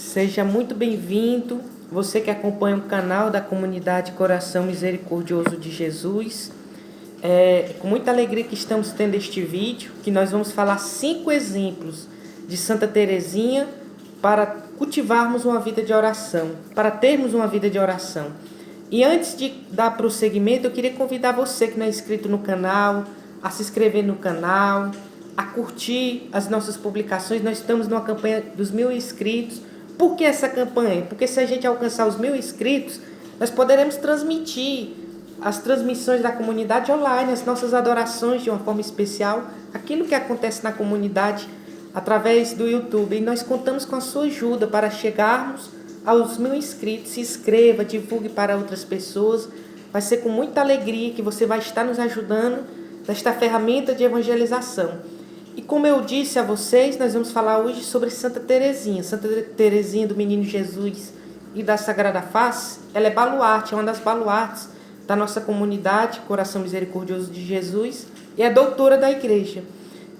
Seja muito bem-vindo, você que acompanha o canal da comunidade Coração Misericordioso de Jesus. É com muita alegria que estamos tendo este vídeo, que nós vamos falar 5 exemplos de Santa Teresinha para cultivarmos uma vida de oração, para termos uma vida de oração. E antes de dar prosseguimento, eu queria convidar você que não é inscrito no canal, a se inscrever no canal, a curtir as nossas publicações. Nós estamos numa campanha dos 1000 inscritos. Por que essa campanha? Porque se a gente alcançar os 1000 inscritos, nós poderemos transmitir as transmissões da comunidade online, as nossas adorações de uma forma especial, aquilo que acontece na comunidade através do YouTube. E nós contamos com a sua ajuda para chegarmos aos 1000 inscritos. Se inscreva, divulgue para outras pessoas. Vai ser com muita alegria que você vai estar nos ajudando nesta ferramenta de evangelização. E como eu disse a vocês, nós vamos falar hoje sobre Santa Teresinha. Santa Teresinha do Menino Jesus e da Sagrada Face. Ela é baluarte, é uma das baluartes da nossa comunidade, Coração Misericordioso de Jesus, e é doutora da igreja.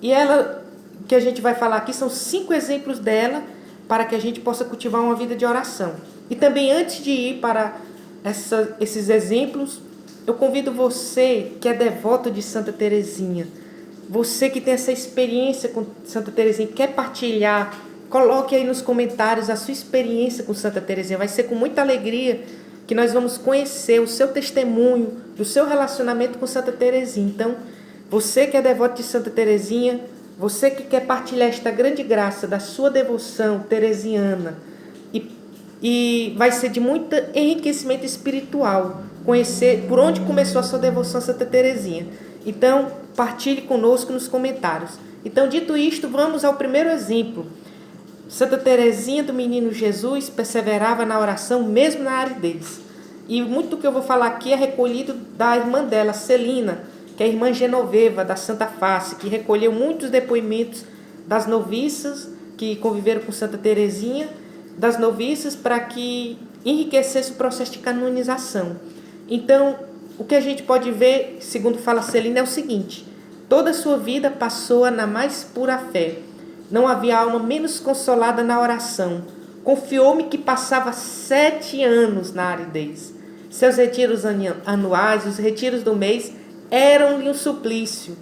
E ela, que a gente vai falar aqui, são 5 exemplos dela para que a gente possa cultivar uma vida de oração. E também, antes de ir para esses exemplos, eu convido você que é devoto de Santa Teresinha, você que tem essa experiência com Santa Teresinha, quer partilhar, coloque aí nos comentários a sua experiência com Santa Teresinha. Vai ser com muita alegria que nós vamos conhecer o seu testemunho, do seu relacionamento com Santa Teresinha. Então, você que é devoto de Santa Teresinha, você que quer partilhar esta grande graça da sua devoção teresiana, e vai ser de muito enriquecimento espiritual, conhecer por onde começou a sua devoção a Santa Teresinha. Então, partilhe conosco nos comentários. Então, dito isto, vamos ao primeiro exemplo. Santa Teresinha do Menino Jesus perseverava na oração mesmo na aridez. E muito do que eu vou falar aqui é recolhido da irmã dela, Celina, que é a irmã Genoveva da Santa Face, que recolheu muitos depoimentos das noviças que conviveram com Santa Teresinha, das noviças, para que enriquecesse o processo de canonização. Então, o que a gente pode ver, segundo fala Celina, é o seguinte: toda a sua vida passou na mais pura fé. Não havia alma menos consolada na oração. Confiou-me que passava 7 anos na aridez. Seus retiros anuais, os retiros do mês, eram-lhe um suplício.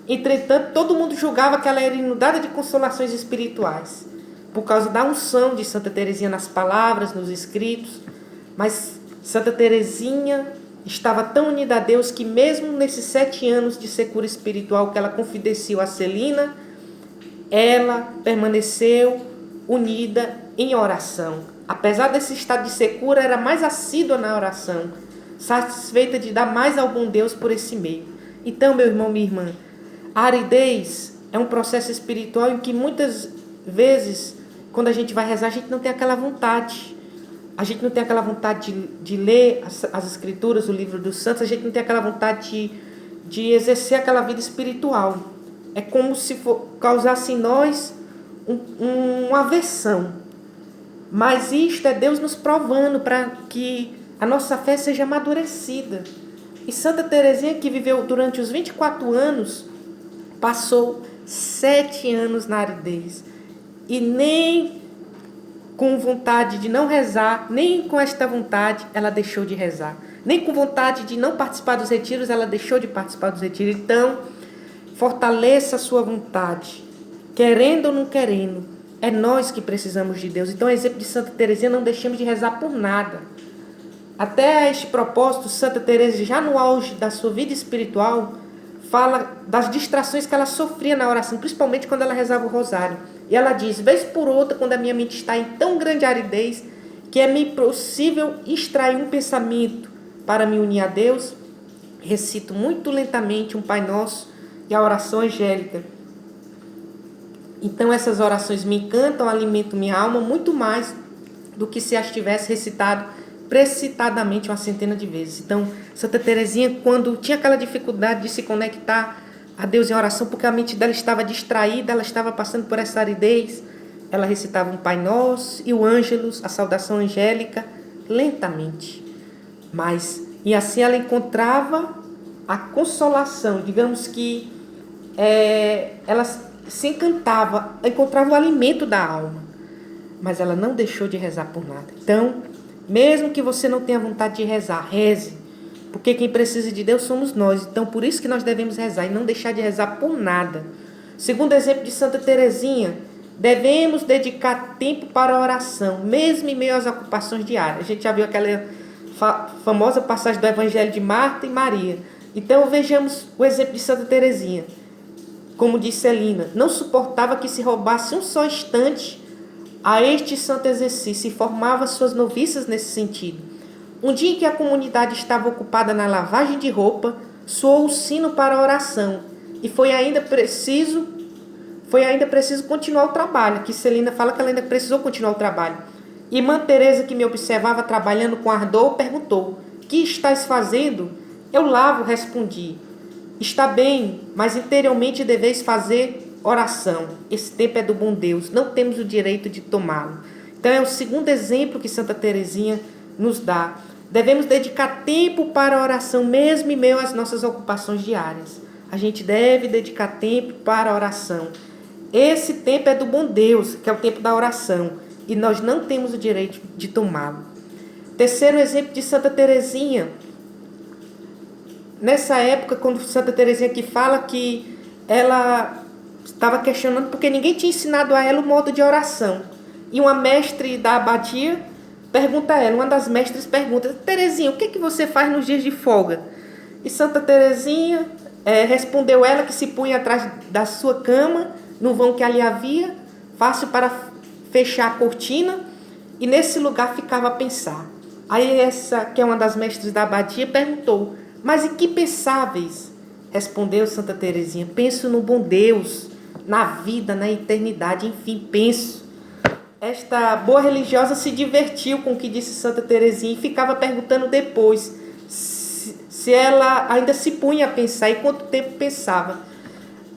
Entretanto, todo mundo julgava que ela era inundada de consolações espirituais, por causa da unção de Santa Teresinha nas palavras, nos escritos. Mas Santa Teresinha estava tão unida a Deus que mesmo nesses 7 anos de secura espiritual que ela confidenciou a Celina, ela permaneceu unida em oração. Apesar desse estado de secura, era mais assídua na oração, satisfeita de dar mais ao bom Deus por esse meio. Então, meu irmão, minha irmã, a aridez é um processo espiritual em que muitas vezes, quando a gente vai rezar, a gente não tem aquela vontade. A gente não tem aquela vontade de ler as escrituras, o livro dos santos, a gente não tem aquela vontade de exercer aquela vida espiritual. É como se causasse em nós uma aversão. Mas isto é Deus nos provando para que a nossa fé seja amadurecida. E Santa Teresinha, que viveu durante os 24 anos, passou 7 anos na aridez. E nem com vontade de não rezar, nem com esta vontade ela deixou de rezar. Nem com vontade de não participar dos retiros, ela deixou de participar dos retiros. Então, fortaleça a sua vontade, querendo ou não querendo. É nós que precisamos de Deus. Então, exemplo de Santa Teresinha, não deixemos de rezar por nada. Até a este propósito, Santa Teresa, já no auge da sua vida espiritual, fala das distrações que ela sofria na oração, principalmente quando ela rezava o rosário. E ela diz: vez por outra, quando a minha mente está em tão grande aridez, que é-me impossível extrair um pensamento para me unir a Deus, recito muito lentamente um Pai Nosso e a oração angélica. Então essas orações me encantam, alimentam minha alma muito mais do que se as tivesse recitado precitadamente uma centena de vezes. Então, Santa Teresinha, quando tinha aquela dificuldade de se conectar a Deus em oração, porque a mente dela estava distraída, ela estava passando por essa aridez, ela recitava um Pai Nosso e o Ângelus, a saudação angélica, lentamente. E assim ela encontrava a consolação, digamos que ela se encantava, encontrava o alimento da alma. mas ela não deixou de rezar por nada. Então, mesmo que você não tenha vontade de rezar, reze. Porque quem precisa de Deus somos nós. Então, por isso que nós devemos rezar e não deixar de rezar por nada. Segundo exemplo de Santa Teresinha, devemos dedicar tempo para a oração, mesmo em meio às ocupações diárias. A gente já viu aquela famosa passagem do Evangelho de Marta e Maria. Então, vejamos o exemplo de Santa Teresinha. Como disse Celina, não suportava que se roubasse um só instante a este santo exercício e formava suas noviças nesse sentido. Um dia em que a comunidade estava ocupada na lavagem de roupa, soou o sino para a oração e foi ainda preciso continuar o trabalho, que Celina fala que ela ainda precisou continuar o trabalho. Irmã Teresa, que me observava trabalhando com ardor, perguntou: "Que estás fazendo?" "Eu lavo", respondi. "Está bem, mas interiormente deveis fazer oração. Esse tempo é do bom Deus, não temos o direito de tomá-lo." Então é o segundo exemplo que Santa Teresinha nos dá. Devemos dedicar tempo para a oração, mesmo em meio às nossas ocupações diárias. A gente deve dedicar tempo para a oração. Esse tempo é do bom Deus, que é o tempo da oração, e nós não temos o direito de tomá-lo. Terceiro exemplo de Santa Teresinha. Nessa época, quando Santa Teresinha aqui fala que ela estava questionando porque ninguém tinha ensinado a ela o modo de oração. E uma mestre da abadia pergunta a ela, uma das mestres pergunta: "Teresinha, o que é que você faz nos dias de folga?" E Santa Teresinha respondeu ela que se punha atrás da sua cama, no vão que ali havia, fácil para fechar a cortina, e nesse lugar ficava a pensar. Aí essa, que é uma das mestres da abadia, perguntou: "Mas em que pensáveis?" Respondeu Santa Teresinha: "Penso no bom Deus, na vida, na eternidade, enfim, penso." Esta boa religiosa se divertiu com o que disse Santa Teresinha e ficava perguntando depois se ela ainda se punha a pensar e quanto tempo pensava.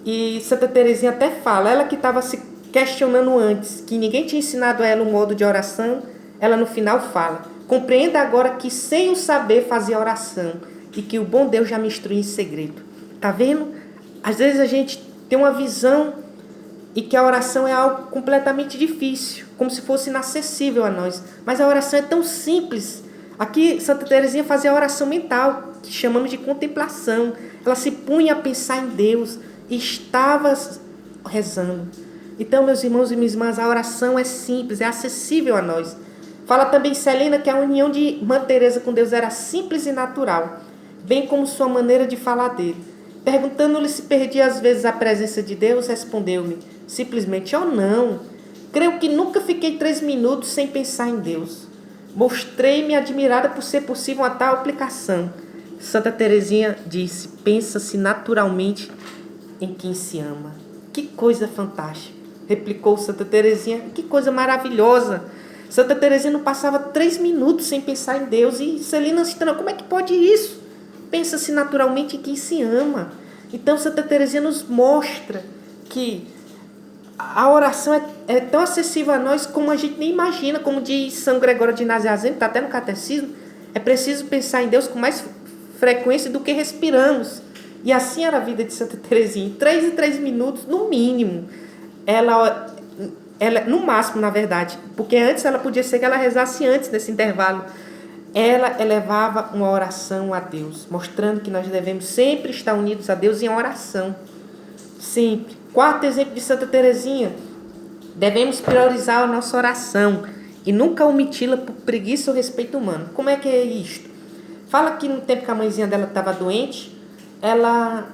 E Santa Teresinha até fala, ela que estava se questionando antes, que ninguém tinha ensinado a ela um modo de oração, ela no final fala: "Compreenda agora que sem o saber fazia oração e que o bom Deus já me instruiu em segredo." Tá vendo? Às vezes a gente tem uma visão e que a oração é algo completamente difícil, como se fosse inacessível a nós. Mas a oração é tão simples. Aqui Santa Teresinha fazia a oração mental, que chamamos de contemplação. Ela se punha a pensar em Deus e estava rezando. Então, meus irmãos e minhas irmãs, a oração é simples, é acessível a nós. Fala também Celina que a união de Irmã Teresa com Deus era simples e natural, bem como sua maneira de falar dele. Perguntando-lhe se perdia às vezes a presença de Deus, respondeu-me simplesmente: "Oh, não, creio que nunca fiquei 3 minutos sem pensar em Deus." Mostrei-me admirada por ser possível uma tal aplicação. Santa Teresinha disse: "Pensa-se naturalmente em quem se ama." Que coisa fantástica, replicou Santa Teresinha, que coisa maravilhosa. Santa Teresinha não passava 3 minutos sem pensar em Deus. E Celina se como é que pode isso? Pensa-se naturalmente em quem se ama. Então Santa Teresinha nos mostra que a oração é tão acessível a nós como a gente nem imagina. Como diz São Gregório de Nazianzen, que está até no catecismo, é preciso pensar em Deus com mais frequência do que respiramos. E assim era a vida de Santa Teresinha. Em 3 em 3 minutos, no mínimo, ela, no máximo, na verdade, porque antes ela podia ser que ela rezasse antes desse intervalo, ela elevava uma oração a Deus, mostrando que nós devemos sempre estar unidos a Deus em oração. Sempre. Quarto exemplo de Santa Teresinha: devemos priorizar a nossa oração e nunca omiti-la por preguiça ou respeito humano. Como é que é isto? Fala que no tempo que a mãezinha dela estava doente, ela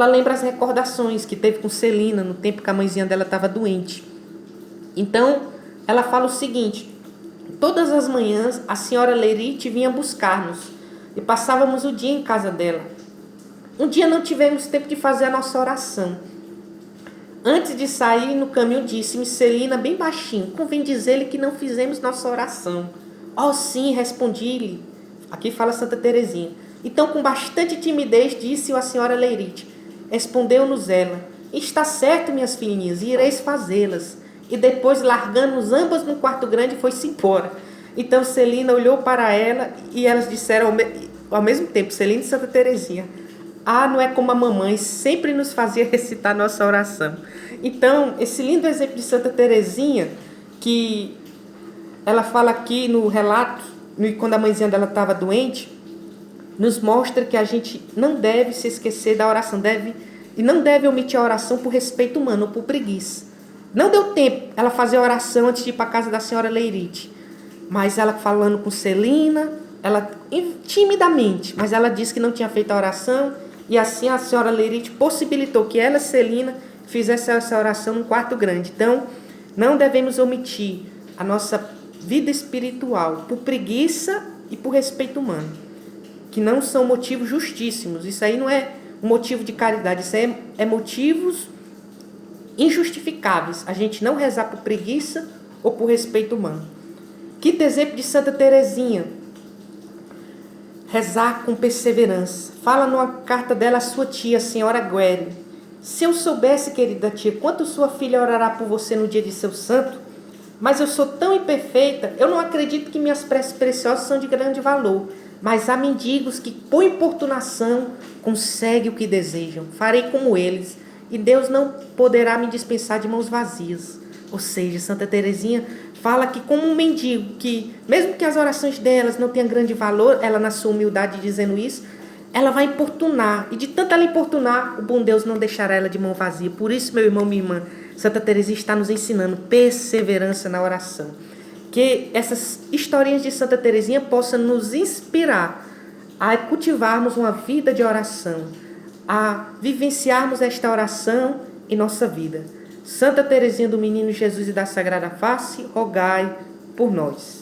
lembra as recordações que teve com Celina no tempo que a mãezinha dela estava doente. Então, ela fala o seguinte: todas as manhãs a senhora Lerite vinha buscar-nos e passávamos o dia em casa dela. Um dia não tivemos tempo de fazer a nossa oração. Antes de sair no caminho, disse-me Celina bem baixinho: "Convém dizer-lhe que não fizemos nossa oração." "Oh, sim", respondi-lhe. Aqui fala Santa Teresinha. Então, com bastante timidez, disse a senhora Lerite. Respondeu-nos ela: "Está certo, minhas filhinhas, ireis fazê-las." E depois, largando-nos ambas num quarto grande, foi-se embora. Então Celina olhou para ela e elas disseram ao mesmo tempo, Celina e Santa Teresinha: não é como a mamãe sempre nos fazia recitar nossa oração. Então, esse lindo exemplo de Santa Teresinha, que ela fala aqui no relato, quando a mãezinha dela estava doente, nos mostra que a gente não deve se esquecer da oração, e não deve omitir a oração por respeito humano ou por preguiça. Não deu tempo ela fazer a oração antes de ir para a casa da senhora Leirite, mas ela falando com Celina, ela timidamente, mas ela disse que não tinha feito a oração, e assim a senhora Leirite possibilitou que ela, Celina, fizesse essa oração num quarto grande. Então, não devemos omitir a nossa vida espiritual por preguiça e por respeito humano, que não são motivos justíssimos. Isso aí não é um motivo de caridade, isso aí é motivos injustificáveis. A gente não rezar por preguiça ou por respeito humano. Quinto exemplo de Santa Teresinha, rezar com perseverança. Fala numa carta dela à sua tia, a senhora Gueri: se eu soubesse, querida tia, quanto sua filha orará por você no dia de seu santo, mas eu sou tão imperfeita, eu não acredito que minhas preces preciosas são de grande valor, mas há mendigos que, por importunação, conseguem o que desejam. Farei como eles, e Deus não poderá me dispensar de mãos vazias. Ou seja, Santa Teresinha fala que, como um mendigo, que mesmo que as orações delas não tenham grande valor, ela na sua humildade dizendo isso, ela vai importunar, e de tanto ela importunar, o bom Deus não deixará ela de mão vazia. Por isso, meu irmão, minha irmã, Santa Teresinha está nos ensinando perseverança na oração. Que essas historinhas de Santa Teresinha possam nos inspirar a cultivarmos uma vida de oração, a vivenciarmos esta oração em nossa vida. Santa Teresinha do Menino Jesus e da Sagrada Face, rogai por nós.